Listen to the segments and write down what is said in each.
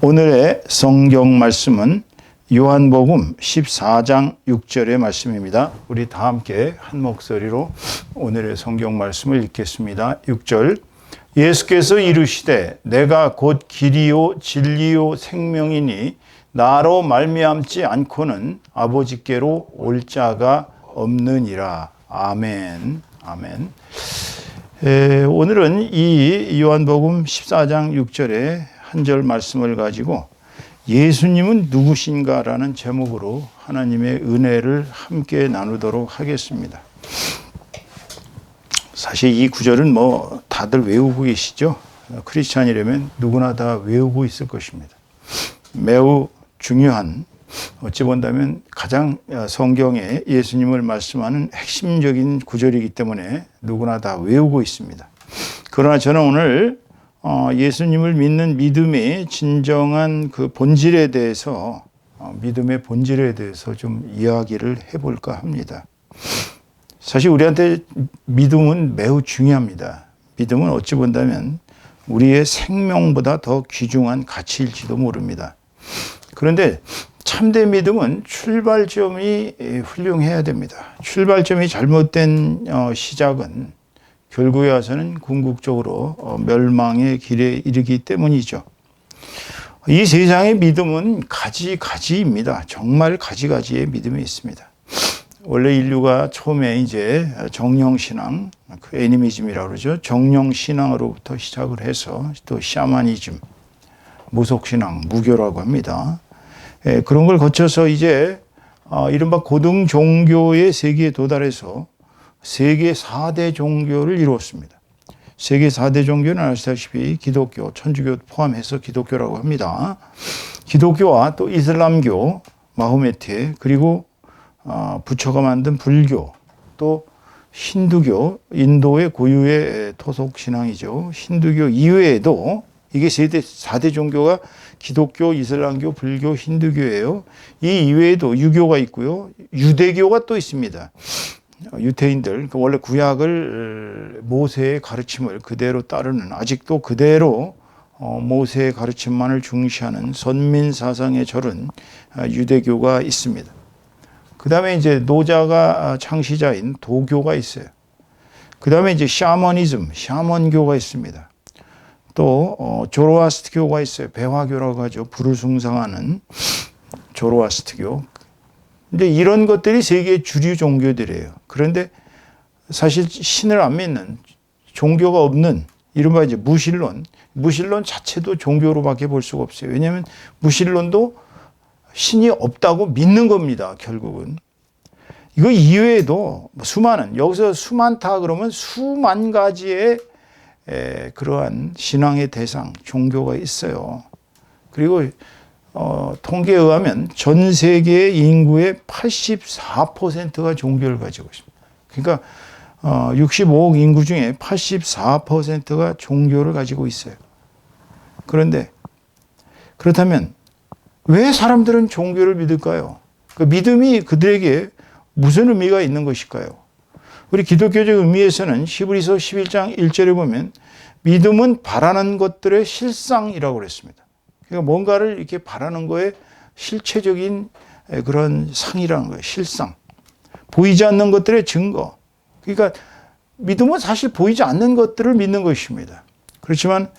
오늘의 성경 말씀은 요한복음 14장 6절의 말씀입니다. 우리 다 함께 한 목소리로 오늘의 성경 말씀을 읽겠습니다. 6절. 예수께서 이르시되 내가 곧 길이요 진리요 생명이니 나로 말미암지 않고는 아버지께로 올 자가 없느니라. 아멘. 아멘. 오늘은 이 요한복음 14장 6절의 한 절 말씀을 가지고 예수님은 누구신가라는 제목으로 하나님의 은혜를 함께 나누도록 하겠습니다. 사실 이 구절은 다들 외우고 계시죠? 크리스찬이라면 누구나 다 외우고 있을 것입니다. 매우 중요한, 어찌 본다면 가장 성경에 예수님을 말씀하는 핵심적인 구절이기 때문에 누구나 다 외우고 있습니다. 그러나 저는 오늘 예수님을 믿는 믿음의 진정한 그 본질에 대해서, 믿음의 본질에 대해서 좀 이야기를 해볼까 합니다. 사실 우리한테 믿음은 매우 중요합니다. 믿음은 어찌 본다면 우리의 생명보다 더 귀중한 가치일지도 모릅니다. 그런데 참된 믿음은 출발점이 훌륭해야 됩니다. 출발점이 잘못된 시작은 결국에 와서는 궁극적으로 멸망의 길에 이르기 때문이죠. 이 세상의 믿음은 가지가지입니다. 정말 가지가지의 믿음이 있습니다. 원래 인류가 처음에 이제 정령신앙, 그 애니미즘이라고 그러죠. 정령신앙으로부터 시작을 해서 또 샤머니즘, 무속신앙, 무교라고 합니다. 그런 걸 거쳐서 이제 이른바 고등 종교의 세계에 도달해서 세계 4대 종교를 이루었습니다. 세계 4대 종교는 아시다시피 기독교, 천주교 포함해서 기독교라고 합니다. 기독교와 또 이슬람교, 마호메트, 그리고 부처가 만든 불교, 또 힌두교, 인도의 고유의 토속 신앙이죠. 힌두교 이외에도 이게 4대 종교가 기독교, 이슬람교, 불교, 힌두교예요. 이 이외에도 유교가 있고요. 유대교가 또 있습니다. 유대인들, 원래 구약을 모세의 가르침을 그대로 따르는, 아직도 그대로 모세의 가르침만을 중시하는 선민 사상에 절은 유대교가 있습니다. 그 다음에 이제 노자가 창시자인 도교가 있어요. 그 다음에 이제 샤머니즘, 샤먼교가 있습니다. 또 조로아스트교가 있어요. 배화교라고 하죠. 불을 숭상하는 조로아스트교. 근데 이런 것들이 세계의 주류 종교들이에요. 그런데 사실 신을 안 믿는, 종교가 없는 이른바 이제 무신론 자체도 종교로밖에 볼 수가 없어요. 왜냐하면 무신론도 신이 없다고 믿는 겁니다. 결국은. 이거 이외에도 수많은, 여기서 수많다 그러면 수만 가지의 그러한 신앙의 대상, 종교가 있어요. 그리고 통계에 의하면 전 세계의 인구의 84%가 종교를 가지고 있습니다. 그러니까 65억 인구 중에 84%가 종교를 가지고 있어요. 그런데 그렇다면 왜 사람들은 종교를 믿을까요? 그 믿음이 그들에게 무슨 의미가 있는 것일까요? 우리 기독교적 의미에서는 히브리서 11장 1절에 보면 믿음은 바라는 것들의 실상이라고 그랬습니다. 그러니까 뭔가를 이렇게 바라는 거에 실체적인 그런 상이라는 거예요. 실상. 보이지 않는 것들의 증거. 그러니까 믿음은 사실 보이지 않는 것들을 믿는 것입니다. 그렇지만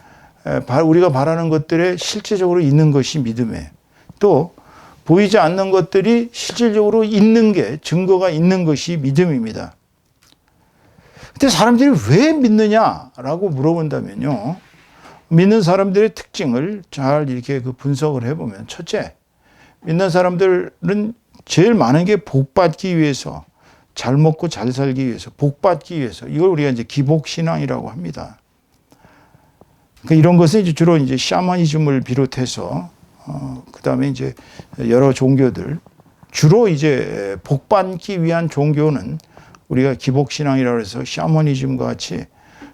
우리가 바라는 것들에 실제적으로 있는 것이 믿음이에요. 또 보이지 않는 것들이 실질적으로 있는 게, 증거가 있는 것이 믿음입니다. 근데 사람들이 왜 믿느냐라고 물어본다면요. 믿는 사람들의 특징을 잘 이렇게 분석을 해보면, 첫째, 믿는 사람들은 제일 많은 게 복받기 위해서, 잘 먹고 잘 살기 위해서, 복받기 위해서, 이걸 우리가 이제 기복신앙이라고 합니다. 그러니까 이런 것은 이제 주로 이제 샤머니즘을 비롯해서, 그 다음에 이제 여러 종교들, 주로 이제 복받기 위한 종교는 우리가 기복신앙이라고 해서 샤머니즘과 같이,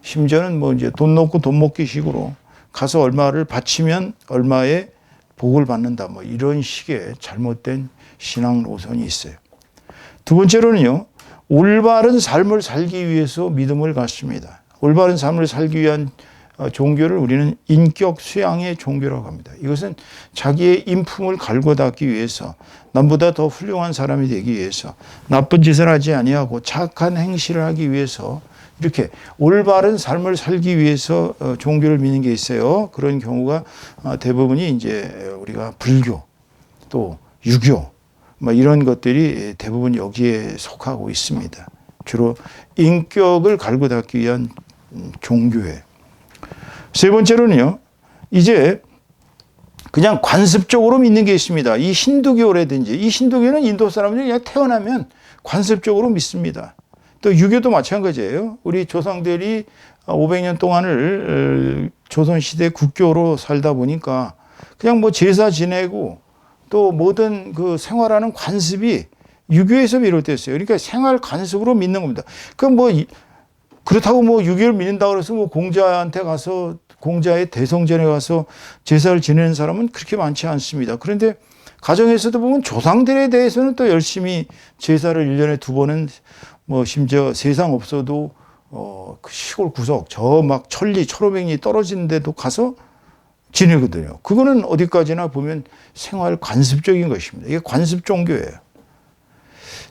심지어는 이제 돈 놓고 돈 먹기 식으로 가서 얼마를 바치면 얼마의 복을 받는다, 이런 식의 잘못된 신앙 노선이 있어요. 두 번째로는요, 올바른 삶을 살기 위해서 믿음을 갖습니다. 올바른 삶을 살기 위한 종교를 우리는 인격 수양의 종교라고 합니다. 이것은 자기의 인품을 갈고 닦기 위해서, 남보다 더 훌륭한 사람이 되기 위해서, 나쁜 짓을 하지 아니하고 착한 행실을 하기 위해서, 이렇게 올바른 삶을 살기 위해서 종교를 믿는 게 있어요. 그런 경우가 대부분이 이제 우리가 불교, 또 유교, 뭐 이런 것들이 대부분 여기에 속하고 있습니다. 주로 인격을 갈고 닦기 위한 종교예요. 세 번째로는요, 이제 그냥 관습적으로 믿는 게 있습니다. 이 힌두교라든지, 이 힌두교는 인도 사람들이 그냥 태어나면 관습적으로 믿습니다. 또 유교도 마찬가지예요. 우리 조상들이 500년 동안을 조선시대 국교로 살다 보니까 그냥 뭐 제사 지내고 또 모든 그 생활하는 관습이 유교에서 비롯됐어요. 그러니까 생활 관습으로 믿는 겁니다. 그럼 뭐 그렇다고 뭐 유교를 믿는다고 해서 뭐 공자한테 가서, 공자의 대성전에 가서 제사를 지내는 사람은 그렇게 많지 않습니다. 그런데 가정에서도 보면 조상들에 대해서는 또 열심히 제사를 1년에 2번은 뭐 심지어 세상 없어도 그 시골 구석 저 막 천리 1500리 떨어진 데도 가서 지내거든요. 그거는 어디까지나 보면 생활 관습적인 것입니다. 이게 관습 종교예요.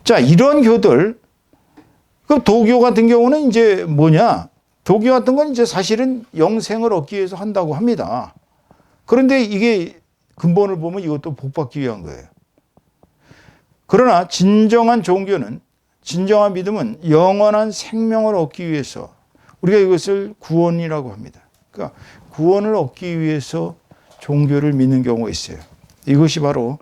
자, 이런 교들, 그 도교 같은 경우는 이제 뭐냐? 도교 같은 건 이제 사실은 영생을 얻기 위해서 한다고 합니다. 그런데 이게 근본을 보면 이것도 복받기 위한 거예요. 그러나 진정한 종교는, 진정한 믿음은 영원한 생명을 얻기 위해서, 우리가 이것을 구원이라고 합니다. 그러니까 구원을 얻기 위해서 종교를 믿는 경우가 있어요. 이것이 바로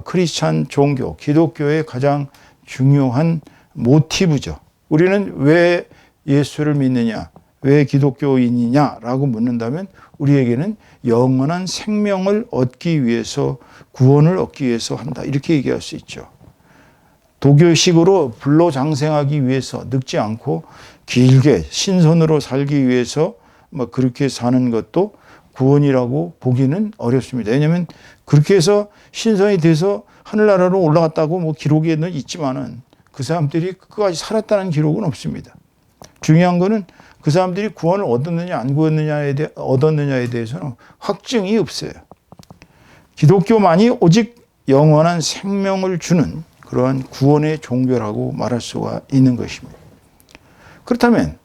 크리스찬 종교, 기독교의 가장 중요한 모티브죠. 우리는 왜 예수를 믿느냐, 왜 기독교인이냐라고 묻는다면 우리에게는 영원한 생명을 얻기 위해서, 구원을 얻기 위해서 한다, 이렇게 얘기할 수 있죠. 도교식으로 불로장생하기 위해서 늙지 않고 길게 신선으로 살기 위해서 뭐 그렇게 사는 것도 구원이라고 보기는 어렵습니다. 왜냐하면 그렇게 해서 신선이 돼서 하늘나라로 올라갔다고 뭐 기록에는 있지만은 그 사람들이 끝까지 살았다는 기록은 없습니다. 중요한 거는 그 사람들이 구원을 얻었느냐 안 얻었느냐에 대해서는 확증이 없어요. 기독교만이 오직 영원한 생명을 주는 그러한 구원의 종교라고 말할 수가 있는 것입니다. 그렇다면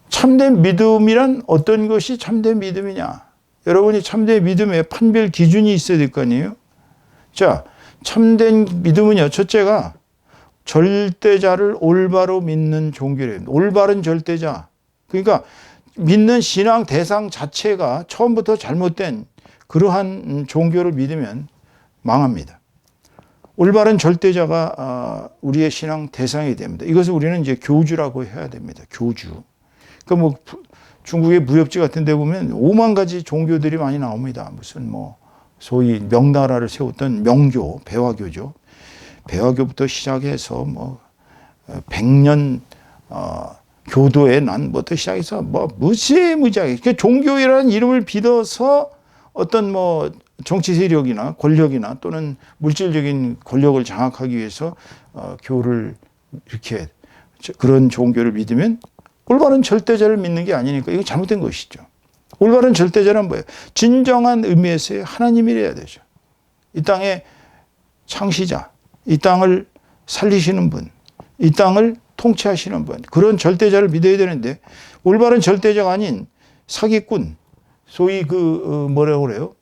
참된 믿음이란 어떤 것이 참된 믿음이냐? 여러분이 참된 믿음의 판별 기준이 있어야 될 거 아니에요? 자, 참된 믿음은요, 첫째가 절대자를 올바로 믿는 종교래요. 올바른 절대자. 그러니까 믿는 신앙 대상 자체가 처음부터 잘못된 그러한 종교를 믿으면 망합니다. 올바른 절대자가 우리의 신앙 대상이 됩니다. 이것을 우리는 이제 교주라고 해야 됩니다. 교주. 그러니까 뭐 중국의 무협지 같은 데 보면 5만 가지 종교들이 많이 나옵니다. 무슨 뭐 소위 명나라를 세웠던 명교, 배화교죠. 배화교부터 시작해서 뭐 100년 교도의 난부터 시작해서 뭐 무지무지하게, 그러니까 종교라는 이름을 빌어서 어떤 뭐 정치 세력이나 권력이나 또는 물질적인 권력을 장악하기 위해서 교를 이렇게 그런 종교를 믿으면 올바른 절대자를 믿는 게 아니니까 이거 잘못된 것이죠. 올바른 절대자는 뭐예요? 진정한 의미에서의 하나님이래야 되죠. 이 땅의 창시자, 이 땅을 살리시는 분, 이 땅을 통치하시는 분, 그런 절대자를 믿어야 되는데 올바른 절대자가 아닌 사기꾼, 소위 뭐라고 그래요?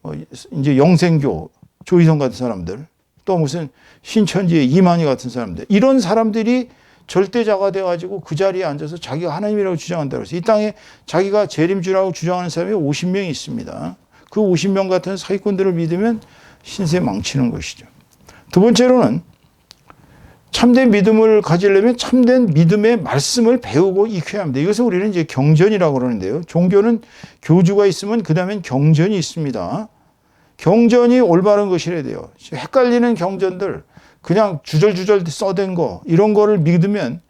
이제 영생교, 조희성 같은 사람들, 또 무슨 신천지의 이만희 같은 사람들, 이런 사람들이 절대자가 돼가지고 그 자리에 앉아서 자기가 하나님이라고 주장한다고 해서 이 땅에 자기가 재림주라고 주장하는 사람이 50명이 있습니다. 그 50명 같은 사기꾼들을 믿으면 신세 망치는 것이죠. 두 번째로는 참된 믿음을 가지려면 참된 믿음의 말씀을 배우고 익혀야 합니다. 이것을 우리는 이제 경전이라고 그러는데요. 종교는 교주가 있으면 그 다음엔 경전이 있습니다. 경전이 올바른 것이래야 돼요. 헷갈리는 경전들, 그냥 주절주절 써댄 거, 이런 거를 믿으면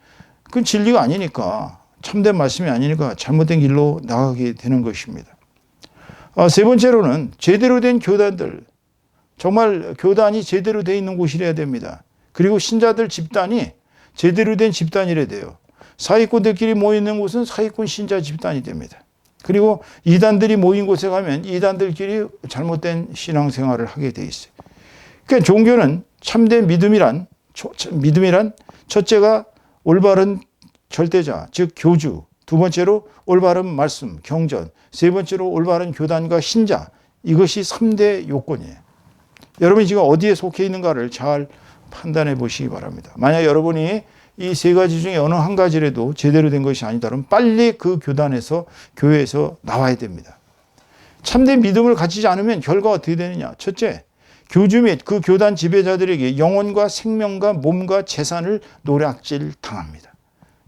그건 진리가 아니니까, 참된 말씀이 아니니까 잘못된 길로 나가게 되는 것입니다. 세 번째로는 제대로 된 교단들, 정말 교단이 제대로 되어 있는 곳이래야 됩니다. 그리고 신자들 집단이 제대로 된 집단이래야 돼요. 사기꾼들끼리 모이는 곳은 사기꾼 신자 집단이 됩니다. 그리고 이단들이 모인 곳에 가면 이단들끼리 잘못된 신앙생활을 하게 돼 있어요. 그러니까 종교는 참된 믿음이란 첫째가 올바른 절대자, 즉 교주, 두 번째로 올바른 말씀, 경전, 세 번째로 올바른 교단과 신자, 이것이 3대 요건이에요. 여러분이 지금 어디에 속해 있는가를 잘 판단해 보시기 바랍니다. 만약 여러분이 이 세 가지 중에 어느 한 가지라도 제대로 된 것이 아니다면 빨리 그 교단에서, 교회에서 나와야 됩니다. 참된 믿음을 가지지 않으면 결과가 어떻게 되느냐. 첫째, 교주 및 그 교단 지배자들에게 영혼과 생명과 몸과 재산을 노략질 당합니다.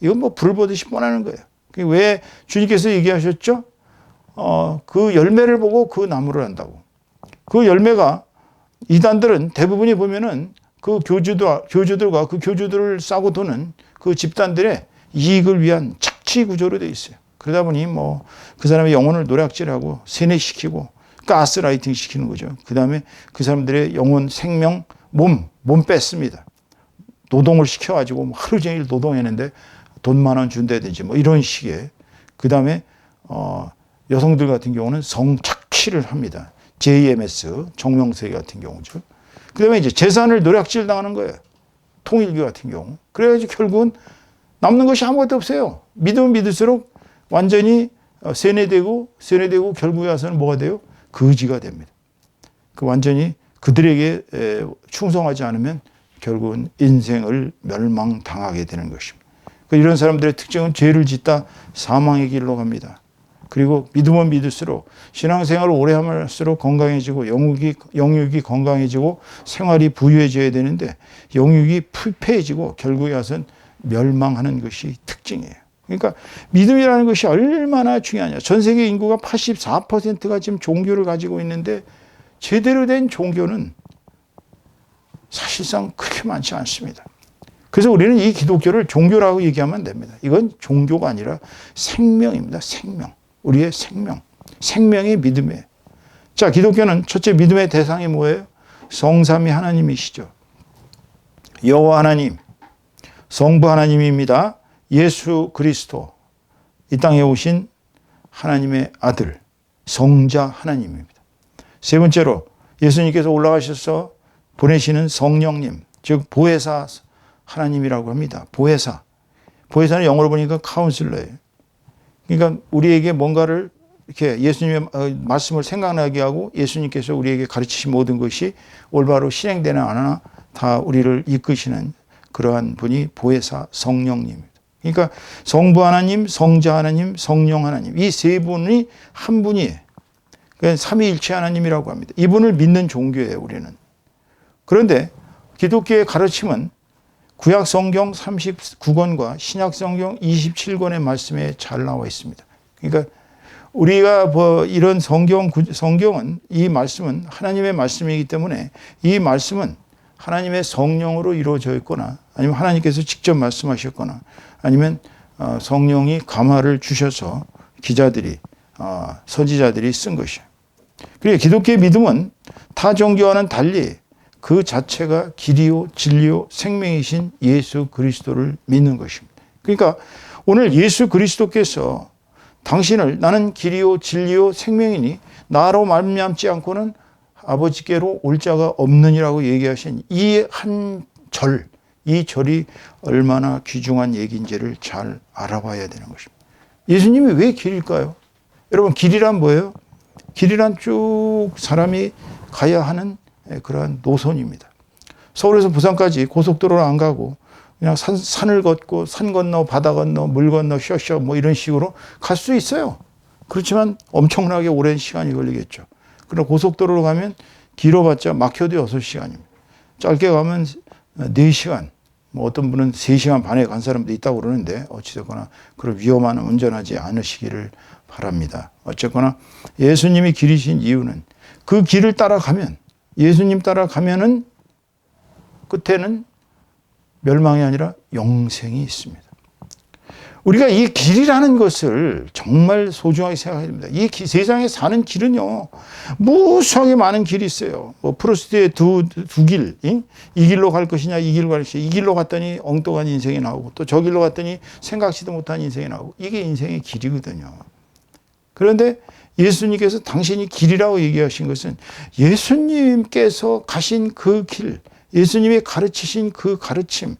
이건 뭐 불 보듯이 뻔하는 거예요. 왜 주님께서 얘기하셨죠? 그 열매를 보고 그 나무를 안다고. 그 열매가 이단들은 대부분이 보면은 그 교주들과 그 교주들을 싸고 도는 그 집단들의 이익을 위한 착취 구조로 되어 있어요. 그러다 보니 뭐 그 사람의 영혼을 노략질하고 세뇌시키고 가스라이팅 시키는 거죠. 그 다음에 그 사람들의 영혼, 생명, 몸 뺐습니다. 노동을 시켜가지고 하루 종일 노동했는데 돈 10,000원 준다든지 뭐 이런 식의. 그 다음에 여성들 같은 경우는 성착취를 합니다. JMS, 정명세 같은 경우죠. 그 다음에 이제 재산을 노략질 당하는 거예요. 통일교 같은 경우. 그래가지고 결국은 남는 것이 아무것도 없어요. 믿으면 믿을수록 완전히 세뇌되고 결국에 와서는 뭐가 돼요? 거지가 됩니다. 그 완전히 그들에게 충성하지 않으면 결국은 인생을 멸망당하게 되는 것입니다. 이런 사람들의 특징은 죄를 짓다 사망의 길로 갑니다. 그리고 믿으면 믿을수록 신앙생활을 오래 할수록 건강해지고 영육이 건강해지고 생활이 부유해져야 되는데 영육이 피폐해지고 결국에 와서는 멸망하는 것이 특징이에요. 그러니까 믿음이라는 것이 얼마나 중요하냐. 전 세계 인구가 84%가 지금 종교를 가지고 있는데 제대로 된 종교는 사실상 그렇게 많지 않습니다. 그래서 우리는 이 기독교를 종교라고 얘기하면 안 됩니다. 이건 종교가 아니라 생명입니다. 생명. 우리의 생명. 생명의 믿음이에요. 자, 기독교는 첫째 믿음의 대상이 뭐예요? 성삼위 하나님이시죠. 여호와 하나님, 성부 하나님입니다. 예수 그리스도, 이 땅에 오신 하나님의 아들, 성자 하나님입니다. 세 번째로 예수님께서 올라가셔서 보내시는 성령님, 즉 보혜사 하나님이라고 합니다. 보혜사. 보혜사는 영어로 보니까 카운슬러예요. 그러니까 우리에게 뭔가를 이렇게 예수님의 말씀을 생각나게 하고 예수님께서 우리에게 가르치신 모든 것이 올바로 실행되나 안 하나 다 우리를 이끄시는 그러한 분이 보혜사 성령님입니다. 그러니까 성부 하나님, 성자 하나님, 성령 하나님, 이 세 분이 한 분이에요. 그러니까 삼위일체 하나님이라고 합니다. 이분을 믿는 종교예요, 우리는. 그런데 기독교의 가르침은 구약 성경 39권과 신약 성경 27권의 말씀에 잘 나와 있습니다. 그러니까 우리가 이런 성경은 이 말씀은 하나님의 말씀이기 때문에 이 말씀은 하나님의 성령으로 이루어져 있거나 아니면 하나님께서 직접 말씀하셨거나 아니면 성령이 감화를 주셔서 기자들이 선지자들이 쓴 것이에요. 그리고 기독교의 믿음은 타 종교와는 달리 그 자체가 길이요 진리요 생명이신 예수 그리스도를 믿는 것입니다. 그러니까 오늘 예수 그리스도께서 당신을 나는 길이요 진리요 생명이니 나로 말미암지 않고는 아버지께로 올 자가 없느니라고 얘기하신 이 한 절, 이 절이 얼마나 귀중한 얘기인지를 잘 알아봐야 되는 것입니다. 예수님이 왜 길일까요? 여러분, 길이란 뭐예요? 길이란 쭉 사람이 가야 하는 그러한 노선입니다. 서울에서 부산까지 고속도로를 안 가고 그냥 산을 걷고 산 건너 바다 건너 물 건너 쇼쇼 뭐 이런 식으로 갈 수 있어요. 그렇지만 엄청나게 오랜 시간이 걸리겠죠. 그러나 고속도로로 가면 길어봤자 막혀도 6시간입니다. 짧게 가면 4시간, 뭐 어떤 분은 3시간 반에 간 사람도 있다고 그러는데 어찌됐거나 그런 위험한 운전하지 않으시기를 바랍니다. 어쨌거나 예수님이 길이신 이유는 그 길을 따라가면 예수님 따라가면은 끝에는 멸망이 아니라 영생이 있습니다. 우리가 이 길이라는 것을 정말 소중하게 생각해야 됩니다. 이 세상에 사는 길은요, 무수하게 많은 길이 있어요. 뭐 프로스트의 두 길, 이 길로 갈 것이냐, 이 길로 갈 것이냐, 이 길로 갔더니 엉뚱한 인생이 나오고 또 저 길로 갔더니 생각지도 못한 인생이 나오고 이게 인생의 길이거든요. 그런데 예수님께서 당신이 길이라고 얘기하신 것은 예수님께서 가신 그 길, 예수님이 가르치신 그 가르침,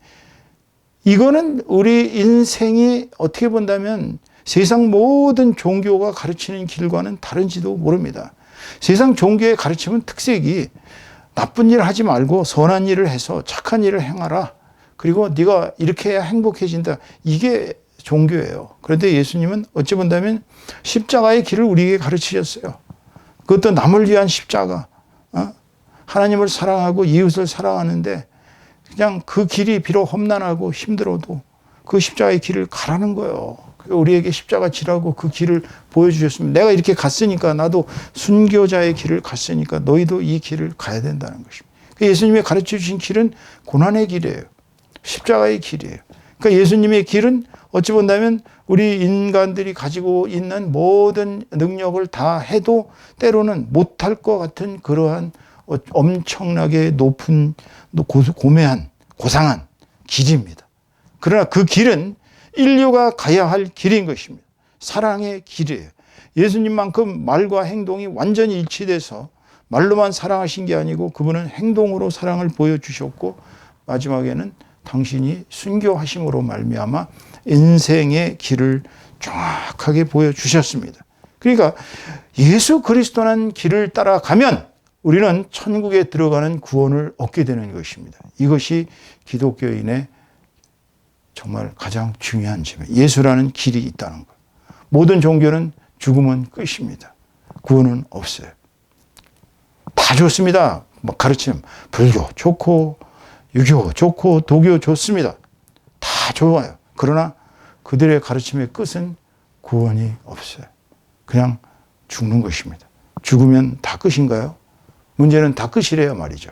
이거는 우리 인생이 어떻게 본다면 세상 모든 종교가 가르치는 길과는 다른지도 모릅니다. 세상 종교의 가르침은 특색이 나쁜 일 하지 말고 선한 일을 해서 착한 일을 행하라. 그리고 네가 이렇게 해야 행복해진다. 이게 종교예요. 그런데 예수님은 어찌 본다면 십자가의 길을 우리에게 가르치셨어요. 그것도 남을 위한 십자가. 하나님을 사랑하고 이웃을 사랑하는데 그냥 그 길이 비록 험난하고 힘들어도 그 십자가의 길을 가라는 거예요. 우리에게 십자가 지라고 그 길을 보여주셨습니다. 내가 이렇게 갔으니까 나도 순교자의 길을 갔으니까 너희도 이 길을 가야 된다는 것입니다. 예수님이 가르쳐 주신 길은 고난의 길이에요. 십자가의 길이에요. 그러니까 예수님의 길은 어찌 본다면 우리 인간들이 가지고 있는 모든 능력을 다 해도 때로는 못할 것 같은 그러한 엄청나게 높은 고매한 고상한 길입니다. 그러나 그 길은 인류가 가야 할 길인 것입니다. 사랑의 길이에요. 예수님만큼 말과 행동이 완전히 일치돼서 말로만 사랑하신 게 아니고 그분은 행동으로 사랑을 보여주셨고 마지막에는 당신이 순교하심으로 말미암아 인생의 길을 정확하게 보여주셨습니다. 그러니까 예수 그리스도라는 길을 따라가면 우리는 천국에 들어가는 구원을 얻게 되는 것입니다. 이것이 기독교인의 정말 가장 중요한 점이에요. 예수라는 길이 있다는 것. 모든 종교는 죽으면 끝입니다. 구원은 없어요. 다 좋습니다. 가르침, 불교 좋고 유교 좋고 도교 좋습니다. 다 좋아요. 그러나 그들의 가르침의 끝은 구원이 없어요. 그냥 죽는 것입니다. 죽으면 다 끝인가요? 문제는 다 끝이래요 말이죠.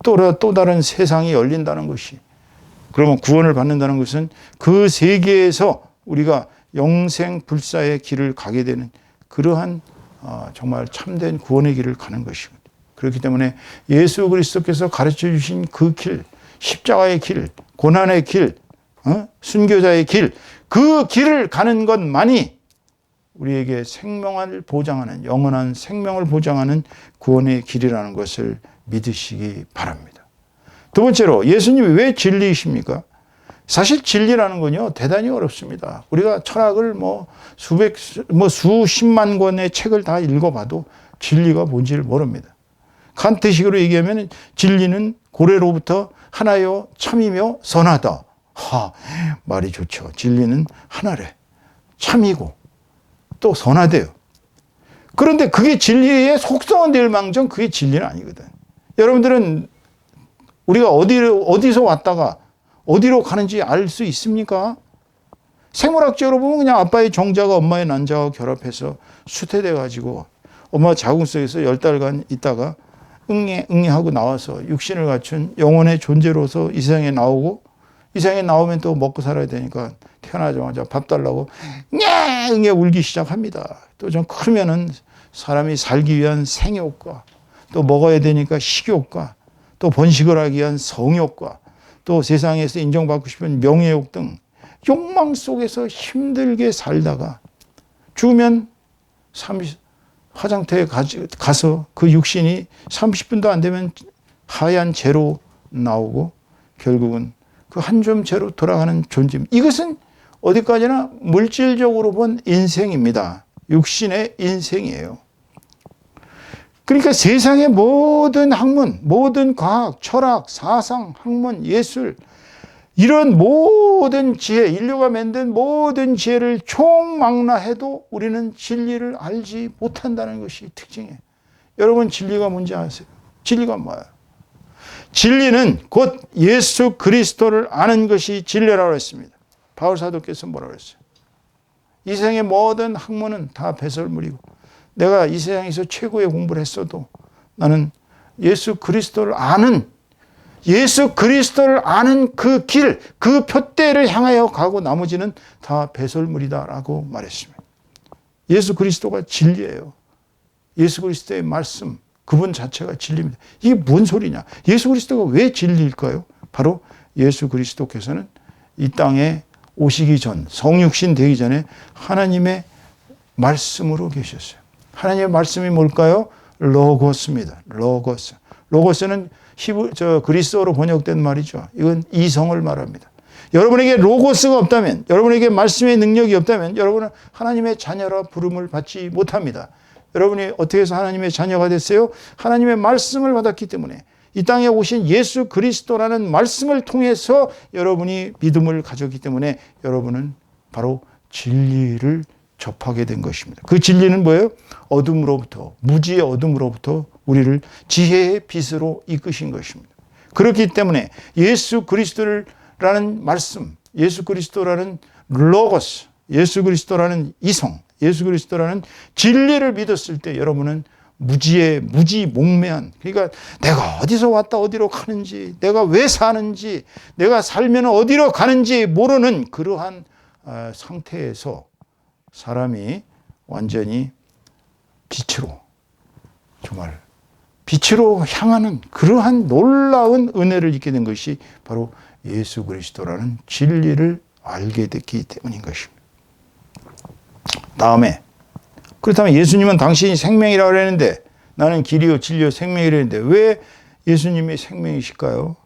또 다른 세상이 열린다는 것이. 그러면 구원을 받는다는 것은 그 세계에서 우리가 영생 불사의 길을 가게 되는 그러한 정말 참된 구원의 길을 가는 것입니다. 그렇기 때문에 예수 그리스도께서 가르쳐 주신 그 길, 십자가의 길, 고난의 길, 순교자의 길, 그 길을 가는 것만이 우리에게 생명을 보장하는, 영원한 생명을 보장하는 구원의 길이라는 것을 믿으시기 바랍니다. 두 번째로 예수님이 왜 진리이십니까? 사실 진리라는 건요 대단히 어렵습니다. 우리가 철학을 수십만 권의 책을 다 읽어봐도 진리가 뭔지를 모릅니다. 칸트식으로 얘기하면 진리는 고래로부터 하나요 참이며 선하다. 말이 좋죠. 진리는 하나래. 참이고 또 선하대요. 그런데 그게 진리의 속성은 될 망정 그게 진리는 아니거든. 여러분들은 우리가 어디서 왔다가 어디로 가는지 알 수 있습니까? 생물학적으로 보면 그냥 아빠의 정자가 엄마의 난자와 결합해서 수태돼 가지고 엄마 자궁 속에서 10달간 있다가 응애하고 나와서 육신을 갖춘 영혼의 존재로서 이 세상에 나오고 이 세상에 나오면 또 먹고 살아야 되니까 태어나자마자 밥 달라고 응애 울기 시작합니다. 또 좀 크면은 사람이 살기 위한 생욕과 또 먹어야 되니까 식욕과 또 번식을 하기 위한 성욕과 또 세상에서 인정받고 싶은 명예욕 등 욕망 속에서 힘들게 살다가 죽으면 화장터에 가서 그 육신이 30분도 안 되면 하얀 재로 나오고 결국은 그 한 점 재로 돌아가는 존재입니다. 이것은 어디까지나 물질적으로 본 인생입니다. 육신의 인생이에요. 그러니까 세상의 모든 학문, 모든 과학, 철학, 사상, 학문, 예술 이런 모든 지혜, 인류가 만든 모든 지혜를 총망라해도 우리는 진리를 알지 못한다는 것이 특징이에요. 여러분 진리가 뭔지 아세요? 진리가 뭐예요? 진리는 곧 예수 그리스도를 아는 것이 진리라고 했습니다. 바울 사도께서 뭐라고 했어요? 이 세상의 모든 학문은 다 배설물이고 내가 이 세상에서 최고의 공부를 했어도 나는 예수 그리스도를 아는 그 길, 그 표대를 향하여 가고 나머지는 다 배설물이다라고 말했습니다. 예수 그리스도가 진리예요. 예수 그리스도의 말씀, 그분 자체가 진리입니다. 이게 뭔 소리냐? 예수 그리스도가 왜 진리일까요? 바로 예수 그리스도께서는 이 땅에 오시기 전, 성육신 되기 전에 하나님의 말씀으로 계셨어요. 하나님의 말씀이 뭘까요? 로고스입니다. 로고스. 로고스는 그리스어로 번역된 말이죠. 이건 이성을 말합니다. 여러분에게 로고스가 없다면, 여러분에게 말씀의 능력이 없다면 여러분은 하나님의 자녀라 부름을 받지 못합니다. 여러분이 어떻게 해서 하나님의 자녀가 됐어요? 하나님의 말씀을 받았기 때문에, 이 땅에 오신 예수 그리스도라는 말씀을 통해서 여러분이 믿음을 가졌기 때문에 여러분은 바로 진리를 접하게 된 것입니다. 그 진리는 뭐예요? 어둠으로부터, 무지의 어둠으로부터 우리를 지혜의 빛으로 이끄신 것입니다. 그렇기 때문에 예수 그리스도라는 말씀, 예수 그리스도라는 로고스, 예수 그리스도라는 이성, 예수 그리스도라는 진리를 믿었을 때 여러분은 무지몽매한, 그러니까 내가 어디서 왔다 어디로 가는지, 내가 왜 사는지, 내가 살면 어디로 가는지 모르는 그러한 상태에서 사람이 완전히 빛으로, 정말 빛으로 향하는 그러한 놀라운 은혜를 입게 된 것이 바로 예수 그리스도라는 진리를 알게 됐기 때문인 것입니다. 다음에, 그렇다면 예수님은 당신이 생명이라고 그랬는데, 나는 길이요 진리요 생명이라고 했는데 왜 예수님이 생명이실까요?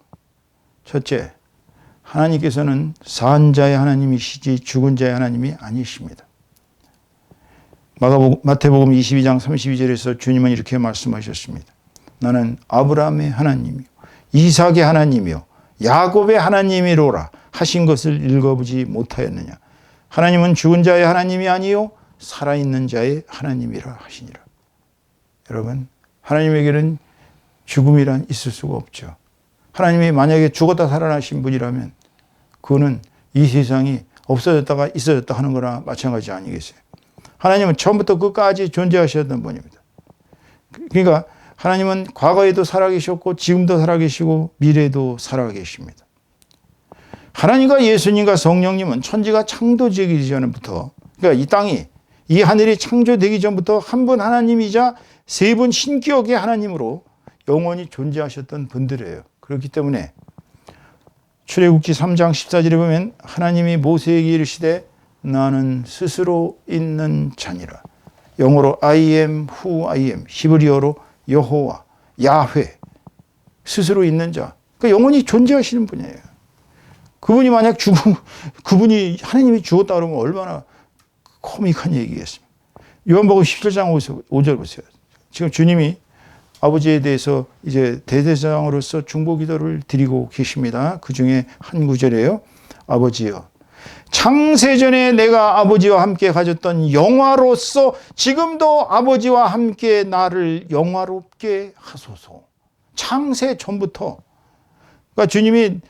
첫째, 하나님께서는 산 자의 하나님이시지 죽은 자의 하나님이 아니십니다. 마태복음 22장 32절에서 주님은 이렇게 말씀하셨습니다. 나는 아브라함의 하나님이요 이삭의 하나님이요 야곱의 하나님이로라 하신 것을 읽어보지 못하였느냐. 하나님은 죽은 자의 하나님이 아니요 살아있는 자의 하나님이라 하시니라. 여러분, 하나님에게는 죽음이란 있을 수가 없죠. 하나님이 만약에 죽었다 살아나신 분이라면 그거는 이 세상이 없어졌다가 있어졌다 하는 거나 마찬가지 아니겠어요? 하나님은 처음부터 끝까지 존재하셨던 분입니다. 그러니까 하나님은 과거에도 살아계셨고 지금도 살아계시고 미래에도 살아계십니다. 하나님과 예수님과 성령님은 천지가 창조되기 전부터, 그러니까 이 땅이, 이 하늘이 창조되기 전부터 한 분 하나님이자 세 분 신격의 하나님으로 영원히 존재하셨던 분들이에요. 그렇기 때문에 출애굽기 3장 14절에 보면 하나님이 모세에게 이르시되 나는 스스로 있는 자니라. 영어로 I am who I am, 히브리어로 여호와, 야훼, 스스로 있는 자. 그러니까 영원히 존재하시는 분이에요. 그분이 만약 그분이 하나님이 죽었다 그러면 얼마나 코믹한 얘기겠습니까? 요한복음 17장 5절 보세요. 지금 주님이 아버지에 대해서 이제 대제사장으로서 중보기도를 드리고 계십니다. 그 중에 한 구절이에요. 아버지여, 창세전에 내가 아버지와 함께 가졌던 영화로서 지금도 아버지와 함께 나를 영화롭게 하소서. 창세 전부터. 그러니까 주님이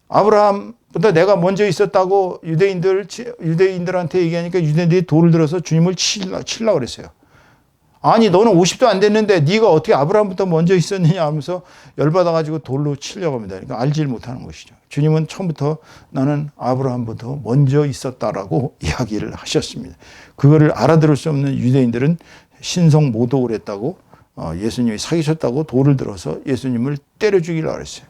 아브라함보다 내가 먼저 있었다고 유대인들한테 얘기하니까 유대인들이 돌을 들어서 주님을 치려고 그랬어요. 아니 너는 50도 안 됐는데 네가 어떻게 아브라함부터 먼저 있었느냐 하면서 열받아가지고 돌로 치려고 합니다. 그러니까 알지를 못하는 것이죠. 주님은 처음부터 나는 아브라함부터 먼저 있었다라고 이야기를 하셨습니다. 그거를 알아들을 수 없는 유대인들은 신성 모독을 했다고, 예수님이 사기쳤다고 돌을 들어서 예수님을 때려 죽이려고 했어요.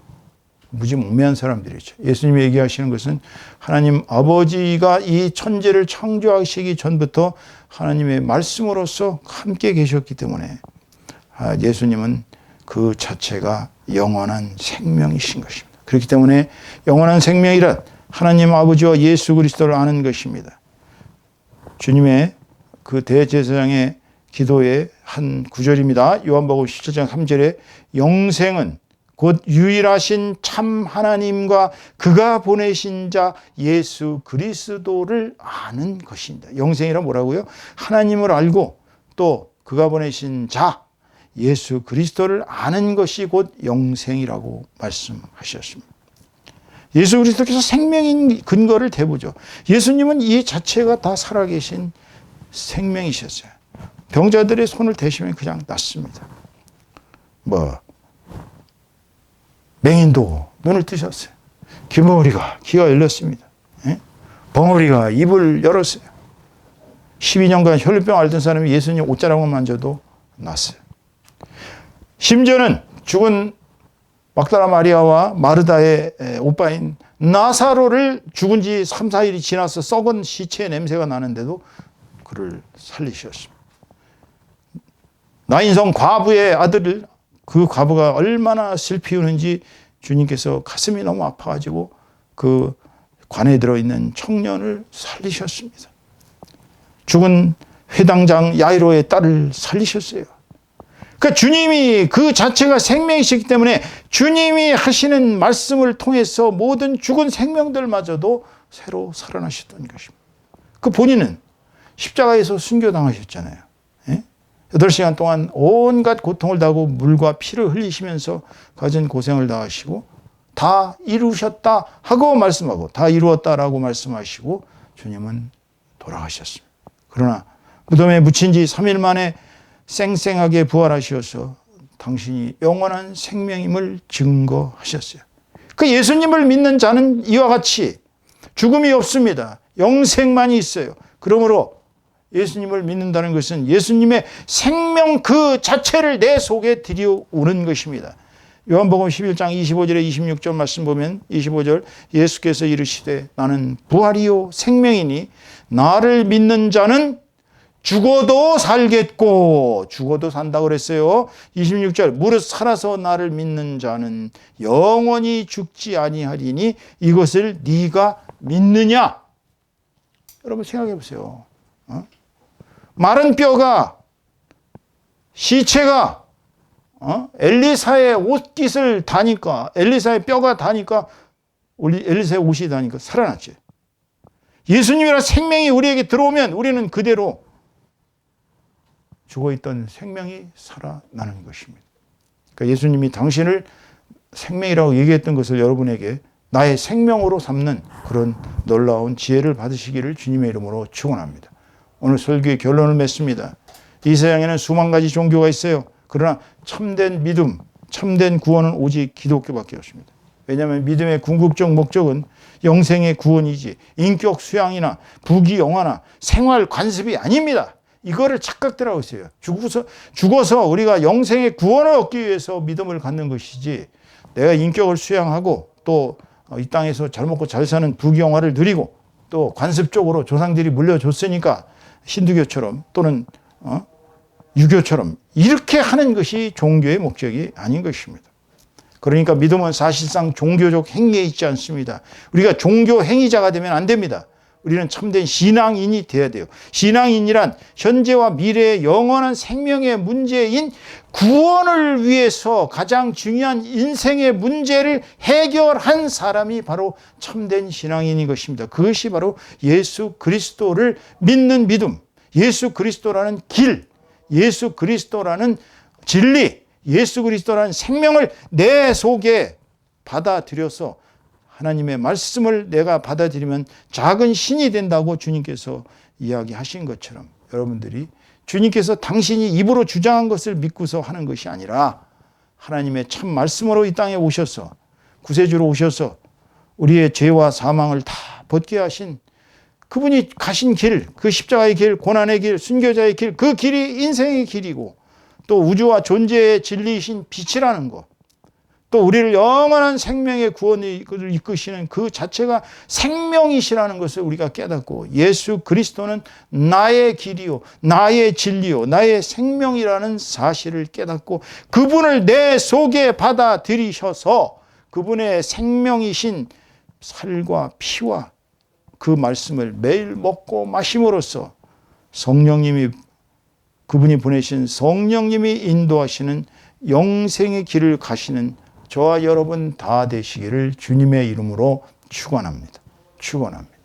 무지몽매한 사람들이죠. 예수님이 얘기하시는 것은 하나님 아버지가 이 천지를 창조하시기 전부터 하나님의 말씀으로서 함께 계셨기 때문에 예수님은 그 자체가 영원한 생명이신 것입니다. 그렇기 때문에 영원한 생명이란 하나님 아버지와 예수 그리스도를 아는 것입니다. 주님의 그 대제사장의 기도의 한 구절입니다. 요한복음 17장 3절에 영생은 곧 유일하신 참 하나님과 그가 보내신 자 예수 그리스도를 아는 것입니다. 영생이란 뭐라고요? 하나님을 알고 또 그가 보내신 자 예수 그리스도를 아는 것이 곧 영생이라고 말씀하셨습니다. 예수 그리스도께서 생명인 근거를 대보죠. 예수님은 이 자체가 다 살아계신 생명이셨어요. 병자들의 손을 대시면 그냥 낫습니다. 맹인도 눈을 뜨셨어요. 귀머거리가 귀가 열렸습니다. 벙어리가 입을 열었어요. 12년간 혈류병 앓던 사람이 예수님 옷자락만 만져도 낫어요. 심지어는 죽은 막달라 마리아와 마르다의 오빠인 나사로를 죽은 지 3, 4일이 지나서 썩은 시체의 냄새가 나는데도 그를 살리셨습니다. 나인성 과부의 아들을, 그 과부가 얼마나 슬피 우는지 주님께서 가슴이 너무 아파가지고 그 관에 들어있는 청년을 살리셨습니다. 죽은 회당장 야이로의 딸을 살리셨어요. 그러니까 주님이 그 자체가 생명이시기 때문에 주님이 하시는 말씀을 통해서 모든 죽은 생명들마저도 새로 살아나셨던 것입니다. 그 본인은 십자가에서 순교당하셨잖아요. 8시간 동안 온갖 고통을 당하고 물과 피를 흘리시면서 가진 고생을 다하시고 다 이루셨다 하고 말씀하고 다 이루었다라고 말씀하시고 주님은 돌아가셨습니다. 그러나 무덤에 묻힌 지 3일 만에 쌩쌩하게 부활하셔서 당신이 영원한 생명임을 증거하셨어요. 그 예수님을 믿는 자는 이와 같이 죽음이 없습니다. 영생만이 있어요. 그러므로 예수님을 믿는다는 것은 예수님의 생명 그 자체를 내 속에 들여오는 것입니다. 요한복음 11장 25절에 26절 말씀 보면 25절 예수께서 이르시되 나는 부활이요 생명이니 나를 믿는 자는 죽어도 살겠고, 죽어도 산다고 그랬어요. 26절 무릇 살아서 나를 믿는 자는 영원히 죽지 아니하리니 이것을 네가 믿느냐? 여러분 생각해 보세요. 마른 뼈가, 시체가 엘리사의 옷깃을 다니까, 엘리사의 뼈가 다니까, 엘리사의 옷이 다니까 살아났지. 예수님이란 생명이 우리에게 들어오면 우리는 그대로 죽어있던 생명이 살아나는 것입니다. 그러니까 예수님이 당신을 생명이라고 얘기했던 것을 여러분에게 나의 생명으로 삼는 그런 놀라운 지혜를 받으시기를 주님의 이름으로 축원합니다. 오늘 설교의 결론을 맺습니다. 이 세상에는 수만 가지 종교가 있어요. 그러나 참된 믿음, 참된 구원은 오직 기독교밖에 없습니다. 왜냐하면 믿음의 궁극적 목적은 영생의 구원이지 인격 수양이나 부귀영화나 생활 관습이 아닙니다. 이거를 착각들 하고 있어요. 죽어서 우리가 영생의 구원을 얻기 위해서 믿음을 갖는 것이지 내가 인격을 수양하고 또 이 땅에서 잘 먹고 잘 사는 부귀영화를 누리고 또 관습적으로 조상들이 물려줬으니까 힌두교처럼 또는 유교처럼 이렇게 하는 것이 종교의 목적이 아닌 것입니다. 그러니까 믿음은 사실상 종교적 행위에 있지 않습니다. 우리가 종교 행위자가 되면 안 됩니다. 우리는 참된 신앙인이 되어야 돼요. 신앙인이란 현재와 미래의 영원한 생명의 문제인 구원을 위해서 가장 중요한 인생의 문제를 해결한 사람이 바로 참된 신앙인인 것입니다. 그것이 바로 예수 그리스도를 믿는 믿음, 예수 그리스도라는 길, 예수 그리스도라는 진리, 예수 그리스도라는 생명을 내 속에 받아들여서 하나님의 말씀을 내가 받아들이면 작은 신이 된다고 주님께서 이야기하신 것처럼 여러분들이 주님께서 당신이 입으로 주장한 것을 믿고서 하는 것이 아니라 하나님의 참 말씀으로 이 땅에 오셔서 구세주로 오셔서 우리의 죄와 사망을 다 벗게 하신 그분이 가신 길, 그 십자가의 길, 고난의 길, 순교자의 길, 그 길이 인생의 길이고 또 우주와 존재의 진리이신 빛이라는 것, 또 우리를 영원한 생명의 구원을 이끄시는 그 자체가 생명이시라는 것을 우리가 깨닫고 예수 그리스도는 나의 길이요, 나의 진리요, 나의 생명이라는 사실을 깨닫고 그분을 내 속에 받아들이셔서 그분의 생명이신 살과 피와 그 말씀을 매일 먹고 마심으로써 성령님이 그분이 보내신 성령님이 인도하시는 영생의 길을 가시는 저와 여러분 다 되시기를 주님의 이름으로 축원합니다. 축원합니다.